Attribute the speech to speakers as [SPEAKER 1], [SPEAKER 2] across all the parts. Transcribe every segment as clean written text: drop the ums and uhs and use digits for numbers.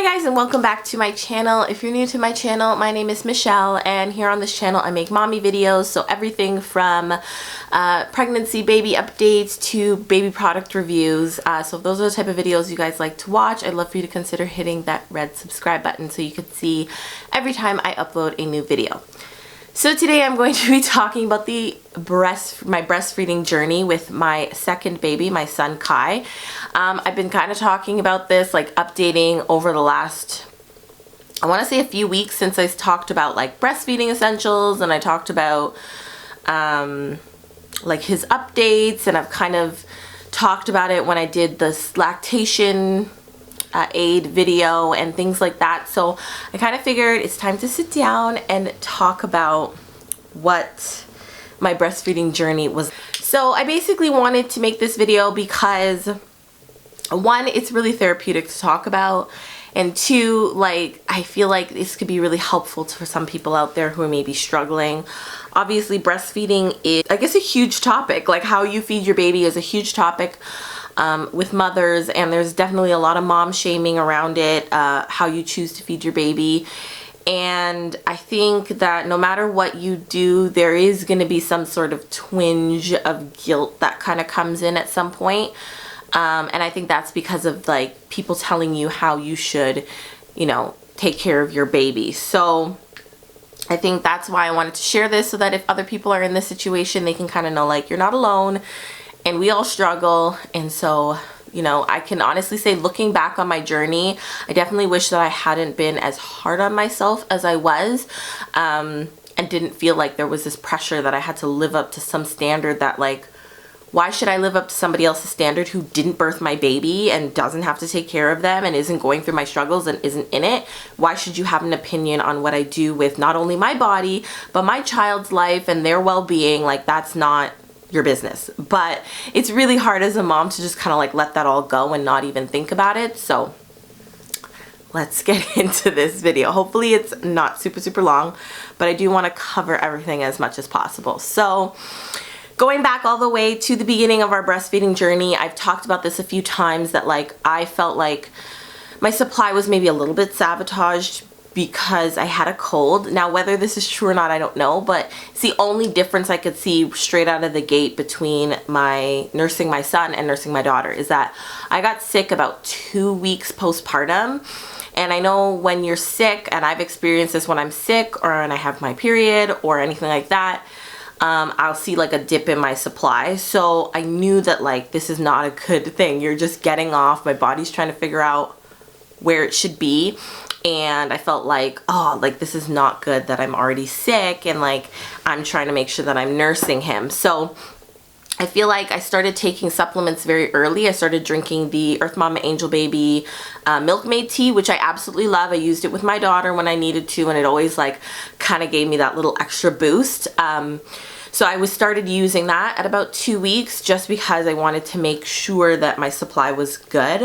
[SPEAKER 1] Hi guys, and welcome back to my channel. If you're new to my channel, my name is Michelle, and here on this channel I make mommy videos, so everything from pregnancy, baby updates to baby product reviews. So if those are the type of videos you guys like to watch, I'd love for you to consider hitting that red subscribe button so you can see every time I upload a new video. So today I'm going to be talking about my breastfeeding journey with my second baby, my son Kai. I've been kind of talking about this, like updating over the last, I want to say a few weeks since I talked about like breastfeeding essentials, and I talked about like his updates, and I've kind of talked about it when I did this lactation aid video and things like that. So I kind of figured it's time to sit down and talk about what my breastfeeding journey was. So I basically wanted to make this video because one, it's really therapeutic to talk about, and two, like I feel like this could be really helpful for some people out there who are maybe struggling. Obviously breastfeeding is, I guess, a huge topic. Like how you feed your baby is a huge topic with mothers, and there's definitely a lot of mom shaming around it, how you choose to feed your baby. And I think that no matter what you do, there is going to be some sort of twinge of guilt that kind of comes in at some point. And I think that's because of like people telling you how you should, you know, take care of your baby. So I think that's why I wanted to share this, so that if other people are in this situation, they can kind of know like you're not alone. And we all struggle. And so, you know, I can honestly say, looking back on my journey, I definitely wish that I hadn't been as hard on myself as I was, and didn't feel like there was this pressure that I had to live up to some standard that, like, why should I live up to somebody else's standard who didn't birth my baby and doesn't have to take care of them and isn't going through my struggles and isn't in it? Why should you have an opinion on what I do with not only my body, but my child's life and their well-being? Like, that's not your business. But it's really hard as a mom to just kind of like let that all go and not even think about it. So let's get into this video. Hopefully it's not super long, but I do want to cover everything as much as possible. So going back all the way to the beginning of our breastfeeding journey, I've talked about this a few times, that like I felt like my supply was maybe a little bit sabotaged because I had a cold. Now, whether this is true or not, I don't know, but it's the only difference I could see straight out of the gate between my nursing my son and nursing my daughter is that I got sick about 2 weeks postpartum. And I know when you're sick, and I've experienced this when I'm sick or when I have my period or anything like that, I'll see like a dip in my supply. So I knew that like this is not a good thing. You're just getting off. My body's trying to figure out where it should be. And I felt like, oh, like this is not good that I'm already sick, and like I'm trying to make sure that I'm nursing him. So I feel like I started taking supplements very early. I started drinking the Earth Mama Angel Baby Milkmaid tea, which I absolutely love. I used it with my daughter when I needed to, and it always like kind of gave me that little extra boost. So I started using that at about 2 weeks, just because I wanted to make sure that my supply was good.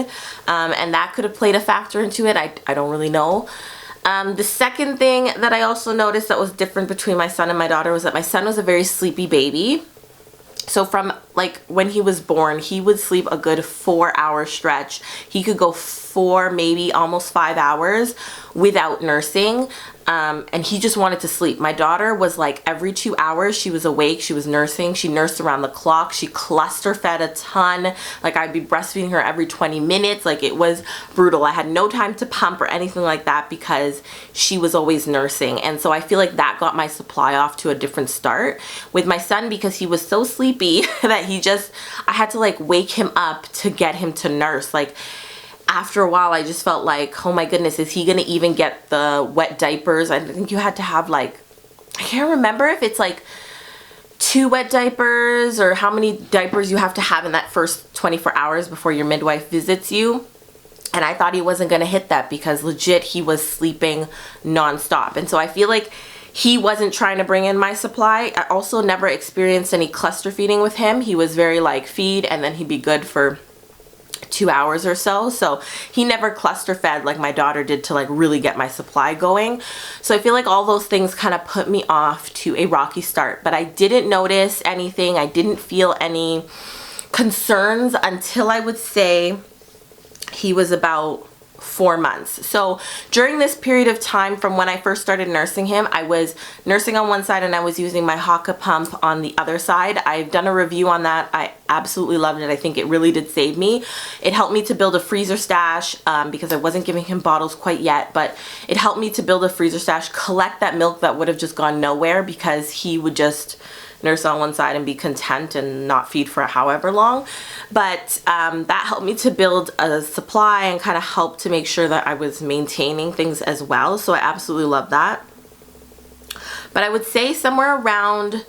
[SPEAKER 1] And that could have played a factor into it. I don't really know. The second thing that I also noticed that was different between my son and my daughter was that my son was a very sleepy baby. So from like when he was born, he would sleep a good 4-hour stretch. He could go 4, maybe almost 5 hours without nursing. And he just wanted to sleep. My daughter was like every 2 hours she was awake, she was nursing. She nursed around the clock. She cluster fed a ton. Like I'd be breastfeeding her every 20 minutes. Like it was brutal. I had no time to pump or anything like that because she was always nursing. And so I feel like that got my supply off to a different start. With my son, because he was so sleepy that I had to like wake him up to get him to nurse. Like after a while, I just felt like, oh my goodness, is he gonna even get the wet diapers? I think you had to have like, I can't remember if it's like 2 wet diapers or how many diapers you have to have in that first 24 hours before your midwife visits you. And I thought he wasn't gonna hit that because legit he was sleeping nonstop. And so I feel like he wasn't trying to bring in my supply. I also never experienced any cluster feeding with him. He was very like feed and then he'd be good for 2 hours or so. So he never cluster fed like my daughter did to like really get my supply going. So I feel like all those things kind of put me off to a rocky start, but I didn't notice anything. I didn't feel any concerns until I would say he was about 4 months. So during this period of time from when I first started nursing him, I was nursing on one side and I was using my Haka pump on the other side. I've done a review on that. I absolutely loved it. I think it really did save me. It helped me to build a freezer stash because I wasn't giving him bottles quite yet, but it helped me to build a freezer stash, collect that milk that would have just gone nowhere because he would just nurse on one side and be content and not feed for however long. But that helped me to build a supply and kind of help to make sure that I was maintaining things as well. So I absolutely love that. But I would say somewhere around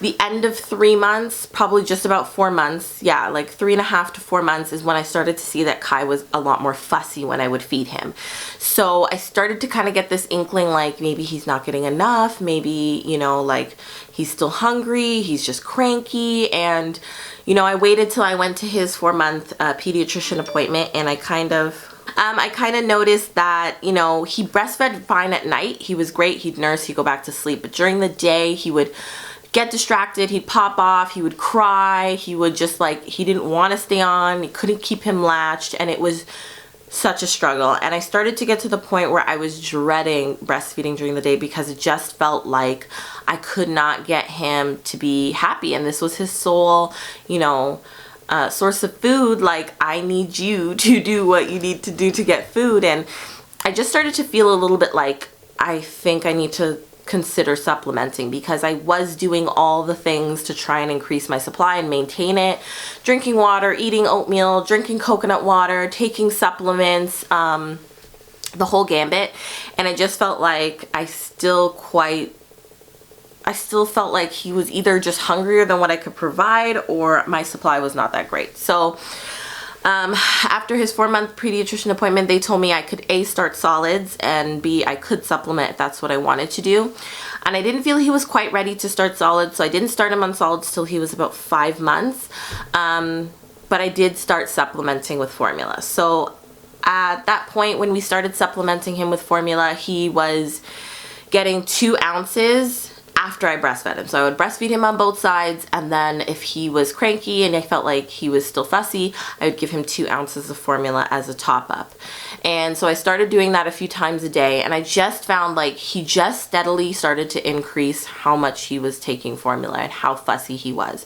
[SPEAKER 1] the end of 3 months, probably just about 4 months, yeah, like 3.5 to 4 months is when I started to see that Kai was a lot more fussy when I would feed him. So I started to kind of get this inkling like maybe he's not getting enough, maybe, you know, like he's still hungry, he's just cranky. And, you know, I waited till I went to his 4-month pediatrician appointment, and I kind of noticed that, you know, he breastfed fine at night. He was great. He'd nurse, he'd go back to sleep. But during the day, he would get distracted, he'd pop off, he would cry, he would just like, he didn't want to stay on, you couldn't keep him latched, and it was such a struggle. And I started to get to the point where I was dreading breastfeeding during the day because it just felt like I could not get him to be happy, and this was his sole, you know, source of food. Like, I need you to do what you need to do to get food. And I just started to feel a little bit like I think I need to consider supplementing, because I was doing all the things to try and increase my supply and maintain it. Drinking water, eating oatmeal, drinking coconut water, taking supplements, the whole gambit. And I just felt like I still felt like he was either just hungrier than what I could provide, or my supply was not that great. So after his 4-month pediatrician appointment, they told me I could A, start solids, and B, I could supplement if that's what I wanted to do. And I didn't feel he was quite ready to start solids, so I didn't start him on solids till he was about 5 months. But I did start supplementing with formula. So at that point, when we started supplementing him with formula, he was getting 2 ounces after I breastfed him. So I would breastfeed him on both sides, and then if he was cranky and I felt like he was still fussy, I would give him 2 ounces of formula as a top up. And so I started doing that a few times a day, and I just found like he just steadily started to increase how much he was taking formula and how fussy he was.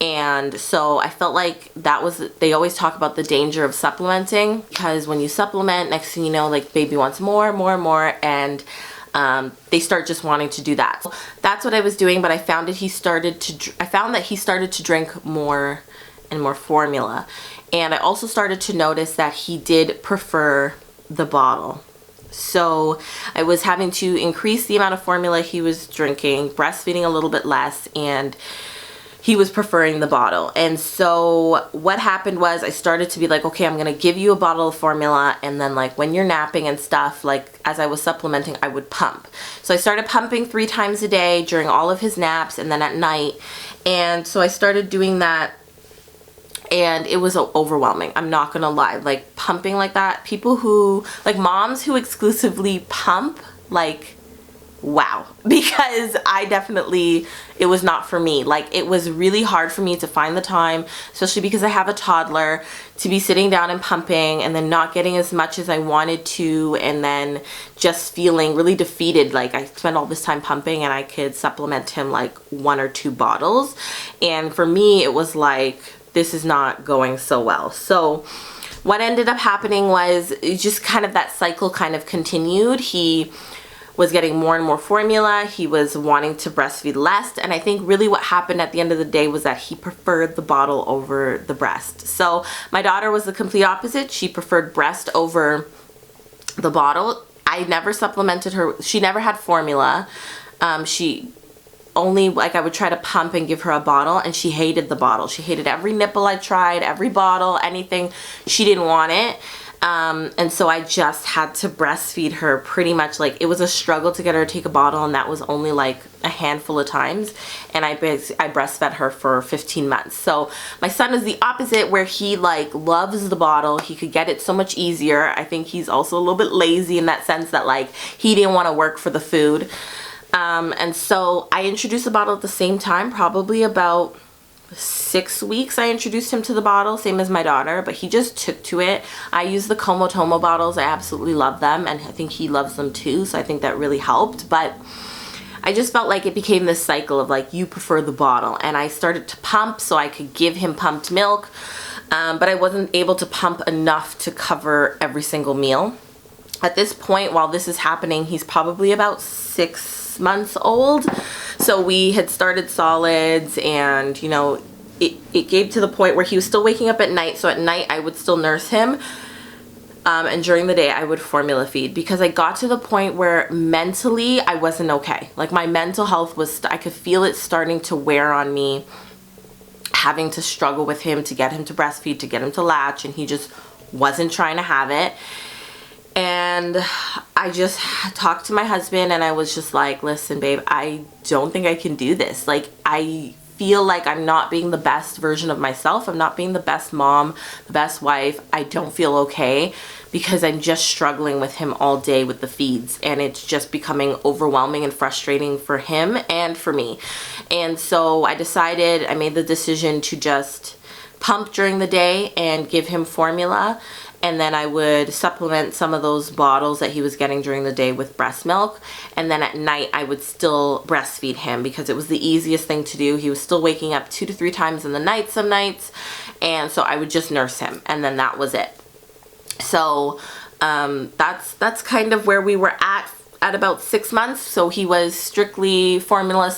[SPEAKER 1] And so I felt like that was, they always talk about the danger of supplementing, because when you supplement, next thing you know, like baby wants more, and they start just wanting to do that. So that's what I was doing, but I found that he started to drink more and more formula. And I also started to notice that he did prefer the bottle. So I was having to increase the amount of formula he was drinking, breastfeeding a little bit less, and he was preferring the bottle. And so what happened was I started to be like, okay, I'm gonna give you a bottle of formula, and then like when you're napping and stuff, like as I was supplementing, I would pump. So I started pumping 3 times a day during all of his naps and then at night. And so I started doing that, and it was overwhelming. I'm not gonna lie, like pumping like that, people who, like moms who exclusively pump, like, wow, because it was not for me. Like, it was really hard for me to find the time, especially because I have a toddler, to be sitting down and pumping and then not getting as much as I wanted to, and then just feeling really defeated. Like, I spent all this time pumping and I could supplement him like 1 or 2 bottles, and for me it was like, this is not going so well. So what ended up happening was just kind of that cycle kind of continued. He was getting more and more formula. He was wanting to breastfeed less. And I think really what happened at the end of the day was that he preferred the bottle over the breast. So my daughter was the complete opposite. She preferred breast over the bottle. I never supplemented her. She never had formula. She only, like, I would try to pump and give her a bottle, and she hated the bottle. She hated every nipple I tried, every bottle, anything. She didn't want it. And so I just had to breastfeed her pretty much. Like, it was a struggle to get her to take a bottle, and that was only like a handful of times, and I breastfed her for 15 months. So my son is the opposite, where he like loves the bottle. He could get it so much easier. I think he's also a little bit lazy in that sense, that like he didn't want to work for the food. And so I introduced the bottle at the same time, probably about 6 weeks I introduced him to the bottle, same as my daughter, but he just took to it. I use the Komotomo bottles. I absolutely love them, and I think he loves them too, so I think that really helped. But I just felt like it became this cycle of like, you prefer the bottle, and I started to pump so I could give him pumped milk, but I wasn't able to pump enough to cover every single meal. At this point, while this is happening, he's probably about 6 months old. So we had started solids, and you know, it gave to the point where he was still waking up at night. So at night I would still nurse him, and during the day I would formula feed, because I got to the point where mentally I wasn't okay. Like my mental health was, I could feel it starting to wear on me, having to struggle with him to get him to breastfeed, to get him to latch, and he just wasn't trying to have it. And I just talked to my husband, and I was just like, listen, babe, I don't think I can do this. Like, I feel like I'm not being the best version of myself. I'm not being the best mom, the best wife. I don't feel okay, because I'm just struggling with him all day with the feeds, and it's just becoming overwhelming and frustrating for him and for me. And so I made the decision to just pump during the day and give him formula, and then I would supplement some of those bottles that he was getting during the day with breast milk, and then at night I would still breastfeed him, because it was the easiest thing to do. He was still waking up 2 to 3 times in the night some nights, and so I would just nurse him, and then that was it. So that's kind of where we were at about 6 months. So he was strictly formula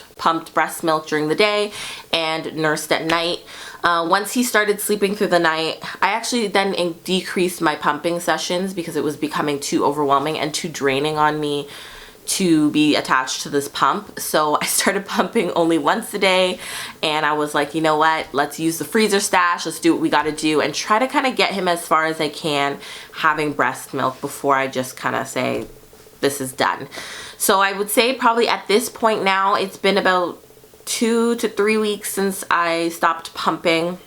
[SPEAKER 1] / pumped breast milk during the day and nursed at night. Once he started sleeping through the night, I actually then decreased my pumping sessions, because it was becoming too overwhelming and too draining on me to be attached to this pump. So I started pumping only once a day, and I was like, you know what, let's use the freezer stash, let's do what we got to do, and try to kind of get him as far as I can having breast milk before I just kind of say this is done. So I would say probably at this point now, it's been about 2 to 3 weeks since I stopped pumping.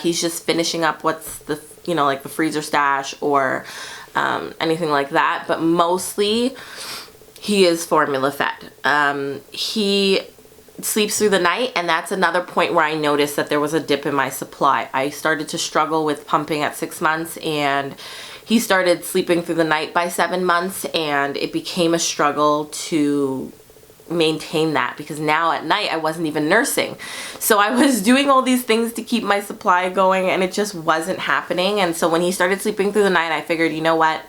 [SPEAKER 1] He's just finishing up what's the, you know, like the freezer stash or anything like that, but mostly he is formula fed. He sleeps through the night, and that's another point where I noticed that there was a dip in my supply. I started to struggle with pumping at 6 months, and he started sleeping through the night by 7 months, and it became a struggle to maintain that, because now at night I wasn't even nursing. So I was doing all these things to keep my supply going, and it just wasn't happening. And so when he started sleeping through the night, I figured, you know what,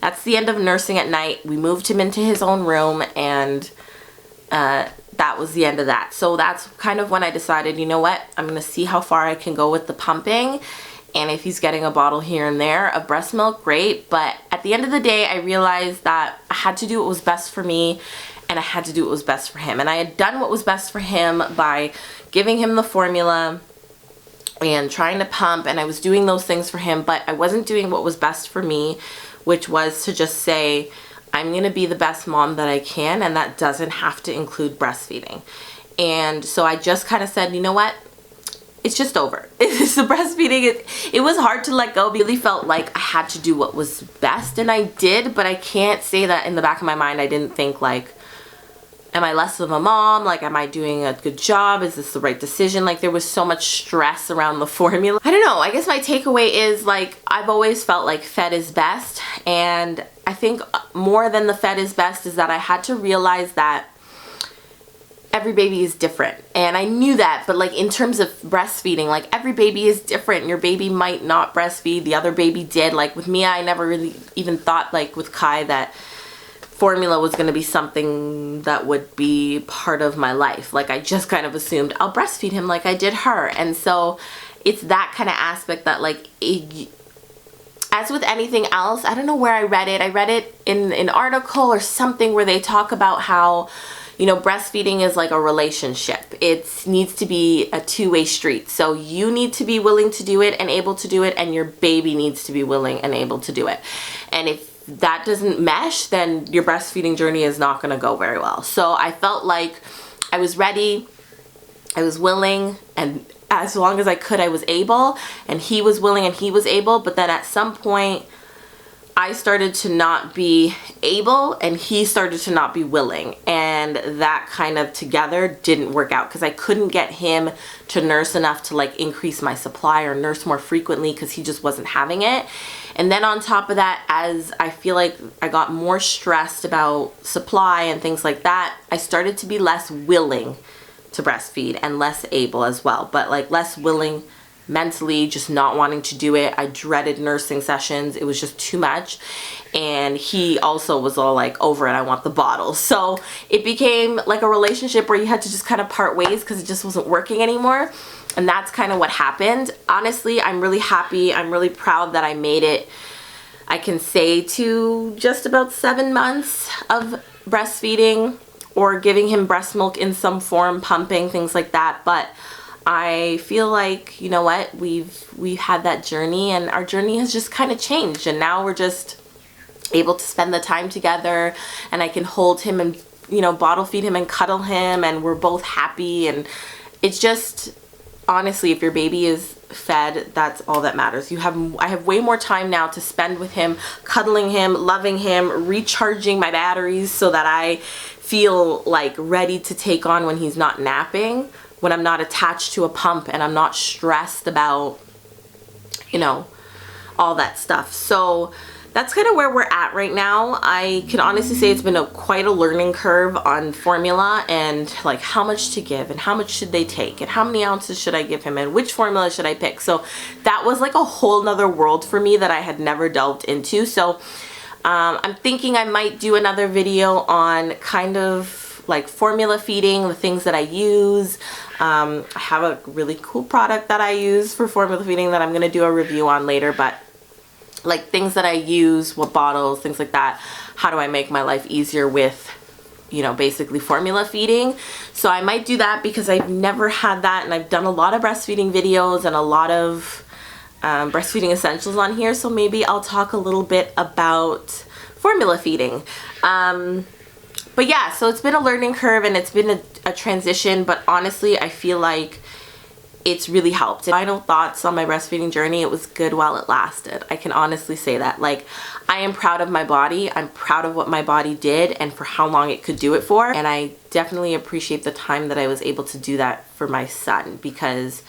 [SPEAKER 1] that's the end of nursing at night. We moved him into his own room, and that was the end of that. So that's kind of when I decided, you know what, I'm gonna see how far I can go with the pumping, and if he's getting a bottle here and there of breast milk, great. But at the end of the day, I realized that I had to do what was best for me, and I had to do what was best for him. And I had done what was best for him by giving him the formula and trying to pump, and I was doing those things for him, but I wasn't doing what was best for me, which was to just say, I'm gonna be the best mom that I can, and that doesn't have to include breastfeeding. And so I just kind of said, you know what, it's just over. It's the breastfeeding. It was hard to let go. I really felt like I had to do what was best, and I did, but I can't say that in the back of my mind I didn't think like, am I less of a mom? Like, am I doing a good job? Is this the right decision? Like, there was so much stress around the formula. I don't know. I guess my takeaway is, like, I've always felt like fed is best. And I think more than the fed is best is that I had to realize that every baby is different. And I knew that, but like in terms of breastfeeding, like every baby is different. Your baby might not breastfeed, the other baby did. Like with Mia, I never really even thought, like with Kai, that formula was going to be something that would be part of my life. Like I just kind of assumed I'll breastfeed him like I did her. And so it's that kind of aspect that, like, as with anything else, I don't know where I read it in an article or something where they talk about how, you know, breastfeeding is like a relationship. It needs to be a two-way street. So you need to be willing to do it and able to do it, and your baby needs to be willing and able to do it. And if that doesn't mesh, then your breastfeeding journey is not going to go very well. So I felt like I was ready, I was willing, and as long as I could, I was able, and he was willing and he was able. But then at some point, I started to not be able and he started to not be willing, and that kind of together didn't work out because I couldn't get him to nurse enough to like increase my supply or nurse more frequently because he just wasn't having it. And then on top of that, as I feel like I got more stressed about supply and things like that, I started to be less willing to breastfeed and less able as well, but like less willing mentally, just not wanting to do it. I dreaded nursing sessions. It was just too much. And he also was all like, over it, I want the bottle. So it became like a relationship where you had to just kind of part ways because it just wasn't working anymore. And that's kind of what happened. Honestly, I'm really happy. I'm really proud that I made it, I can say, to just about 7 months of breastfeeding or giving him breast milk in some form, pumping, things like that. But I feel like, you know what, we've had that journey, and our journey has just kind of changed, and now we're just able to spend the time together, and I can hold him and, you know, bottle feed him and cuddle him, and we're both happy. And it's just, honestly, if your baby is fed, that's all that matters. I have way more time now to spend with him, cuddling him, loving him, recharging my batteries so that I feel like ready to take on when he's not napping, when I'm not attached to a pump and I'm not stressed about, you know, all that stuff. So that's kind of where we're at right now. I can honestly say it's been quite a learning curve on formula and like how much to give and how much should they take and how many ounces should I give him and which formula should I pick. So that was like a whole nother world for me that I had never delved into. So I'm thinking I might do another video on kind of like formula feeding, the things that I use. I have a really cool product that I use for formula feeding that I'm going to do a review on later, but like things that I use, what bottles, things like that. How do I make my life easier with, you know, basically formula feeding? So I might do that because I've never had that, and I've done a lot of breastfeeding videos and a lot of breastfeeding essentials on here. So maybe I'll talk a little bit about formula feeding. But yeah, so it's been a learning curve and it's been a transition, but honestly, I feel like it's really helped. Final thoughts on my breastfeeding journey, it was good while it lasted. I can honestly say that. Like, I am proud of my body. I'm proud of what my body did and for how long it could do it for. And I definitely appreciate the time that I was able to do that for my son, because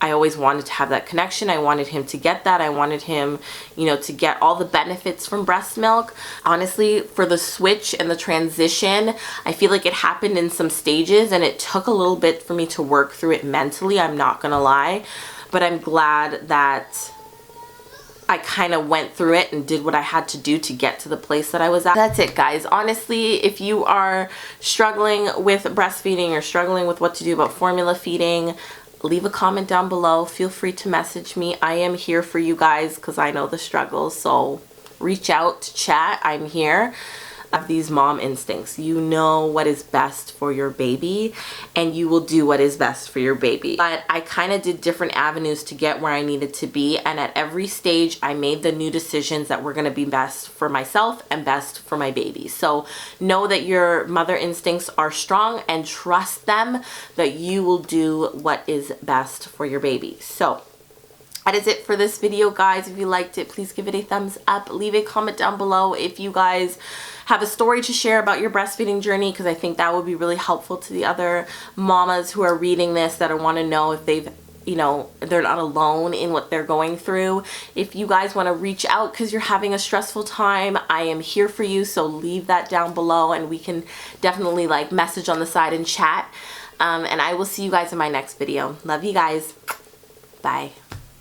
[SPEAKER 1] I always wanted to have that connection. I wanted him to get that. I wanted him, you know, to get all the benefits from breast milk. Honestly, for the switch and the transition, I feel like it happened in some stages and it took a little bit for me to work through it mentally, I'm not gonna lie. But I'm glad that I kind of went through it and did what I had to do to get to the place that I was at. That's it, guys. Honestly, if you are struggling with breastfeeding or struggling with what to do about formula feeding, leave a comment down below. Feel free to message me. I am here for you guys because I know the struggles. So reach out to chat. I'm here. Have these mom instincts. You know what is best for your baby and you will do what is best for your baby. But I kind of did different avenues to get where I needed to be, and at every stage I made the new decisions that were going to be best for myself and best for my baby. So know that your mother instincts are strong and trust them, that you will do what is best for your baby. So that is it for this video, guys. If you liked it, please give it a thumbs up. Leave a comment down below if you guys have a story to share about your breastfeeding journey, because I think that would be really helpful to the other mamas who are reading this that want to know if they've, you know, they're not alone in what they're going through. If you guys want to reach out because you're having a stressful time, I am here for you. So leave that down below and we can definitely like message on the side and chat. And I will see you guys in my next video. Love you guys. Bye.